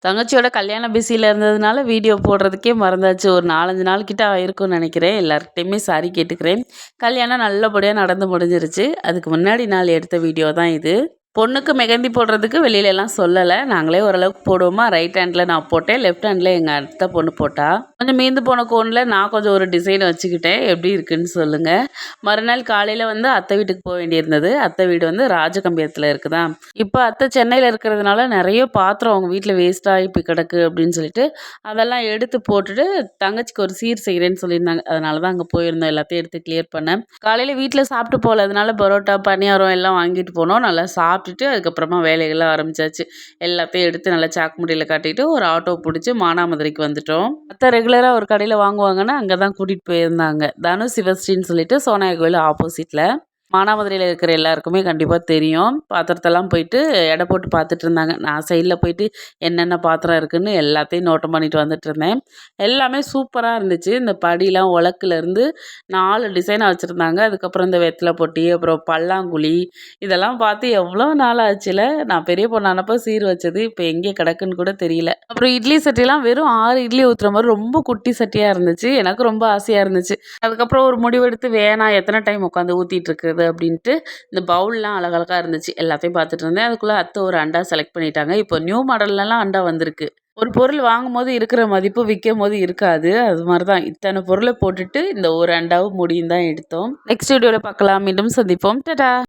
தங்கச்சியோட கல்யாண பிஸியில் இருந்ததுனால வீடியோ போடுறதுக்கே மறந்தாச்சு. ஒரு 4, 5 நாள் கிட்ட ஆயிருக்கும்னு நினைக்கிறேன். எல்லார்கிட்டயுமே சாரி கேட்டுக்கிறேன். கல்யாணம் நல்லபடியாக நடந்து முடிஞ்சிருச்சு. அதுக்கு முன்னாடி நாள் எடுத்த வீடியோ தான் இது. பொண்ணுக்கு மெஹந்தி போடுறதுக்கு வெளியிலலாம் சொல்லலை. நாங்களே ஓரளவுக்கு போடுவோமா. ரைட் ஹேண்டில் நான் போட்டேன், லெஃப்ட் ஹேண்டில் எங்கள் அத்தை பொண்ணு போட்டா. கொஞ்சம் மீந்து போன கோனில் நான் கொஞ்சம் ஒரு டிசைன் வச்சுக்கிட்டேன். எப்படி இருக்குன்னு சொல்லுங்கள். மறுநாள் காலையில் வந்து அத்தை வீட்டுக்கு போக வேண்டியிருந்தது. அத்தை வீடு வந்து ராஜகம்பியத்தில் இருக்குதா. இப்போ அத்தை சென்னையில் இருக்கிறதுனால நிறைய பாத்திரம் அவங்க வீட்டில் வேஸ்ட்டாகி இப்போ கிடக்கு அப்படின்னு சொல்லிட்டு அதெல்லாம் எடுத்து போட்டுட்டு தங்கச்சிக்கு ஒரு சீர் செய்கிறேன்னு சொல்லியிருந்தாங்க. அதனால தான் அங்கே போயிருந்தோம். எல்லாத்தையும் எடுத்து கிளியர் பண்ணேன். காலையில் வீட்டில் சாப்பிட்டு போகல, அதனால பரோட்டா பணியாரம் எல்லாம் வாங்கிட்டு போனோம். நல்லா சாப்பிட்டுட்டு அதுக்கப்புறமா வேலைகள்லாம் ஆரம்பிச்சாச்சு. எல்லாத்தையும் எடுத்து நல்லா சாக்கு முடியில் காட்டிட்டு ஒரு ஆட்டோ பிடிச்சி மானாமதுரைக்கு வந்துட்டோம். அத்தை ரெகுலராக ஒரு கடையில் வாங்குவாங்கன்னா அங்கே தான் கூட்டிகிட்டு போயிருந்தாங்க. தனு சிவஸ்ரீன்னு சொல்லிட்டு சோனாயா கோயில் ஆப்போசிட்டில். மானாமதுரையில் இருக்கிற எல்லாருக்குமே கண்டிப்பாக தெரியும். பாத்திரத்தெல்லாம் போயிட்டு எடை போட்டு பார்த்துட்டு இருந்தாங்க. நான் சைடில் போயிட்டு என்னென்ன பாத்திரம் இருக்குதுன்னு எல்லாத்தையும் நோட்டம் பண்ணிட்டு வந்துட்டு இருந்தேன். எல்லாமே சூப்பராக இருந்துச்சு. இந்த படிலாம் உலக்குலேருந்து 4 டிசைனாக வச்சுருந்தாங்க. அதுக்கப்புறம் இந்த வெத்தலை பொட்டி, அப்புறம் பல்லாங்குழி, இதெல்லாம் பார்த்து எவ்வளோ நாள் ஆச்சுல. நான் பெரிய பொண்ணானப்போ சீர் வச்சது இப்போ எங்கே கிடக்குன்னு கூட தெரியல. அப்புறம் இட்லி சட்டிலாம் வெறும் 6 இட்லி ஊற்றுற மாதிரி ரொம்ப குட்டி சட்டியாக இருந்துச்சு. எனக்கு ரொம்ப ஆசையாக இருந்துச்சு. அதுக்கப்புறம் ஒரு முடிவெடுத்து வேணாம், எத்தனை டைம் உட்காந்து ஊற்றிட்டு இருக்குது அப்படின்ட்டு இந்த பவுல்லாம் அழகழகாக இருந்துச்சு. எல்லாத்தையும் பார்த்துட்டு இருந்தேன். அதுக்குள்ளே அத்தை ஒரு அண்டா செலக்ட் பண்ணிட்டாங்க. இப்போ நியூ மாடல்லலாம் அண்டா வந்திருக்கு. ஒரு பொருள் வாங்கும்போது இருக்கிற மதிப்பு விற்கும் போது இருக்காது. அது மாதிரி தான் இத்தனை பொருளை போட்டுட்டு இந்த ஒரு அண்டாவும் முடியும் தான் எடுத்தோம். நெக்ஸ்ட் வீடியோவில் பார்க்கலாம். மீண்டும் சந்திப்போம். டடா.